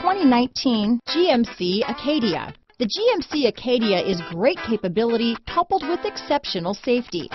2019 GMC Acadia. The GMC Acadia is great capability coupled with exceptional safety.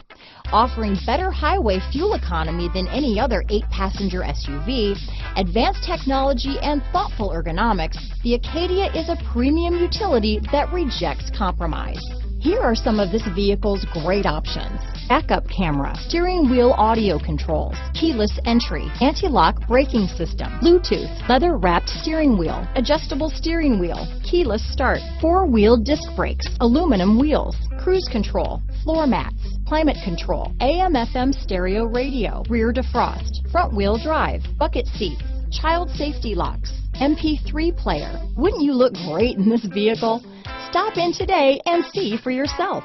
Offering better highway fuel economy than any other 8-passenger SUV, advanced technology and thoughtful ergonomics, the Acadia is a premium utility that rejects compromise. Here are some of this vehicle's great options: backup camera, steering wheel audio controls, keyless entry, anti-lock braking system, Bluetooth, leather-wrapped steering wheel, adjustable steering wheel, keyless start, 4-wheel disc brakes, aluminum wheels, cruise control, floor mats, climate control, AM/FM stereo radio, rear defrost, front-wheel drive, bucket seats, child safety locks, MP3 player. Wouldn't you look great in this vehicle? Stop in today and see for yourself.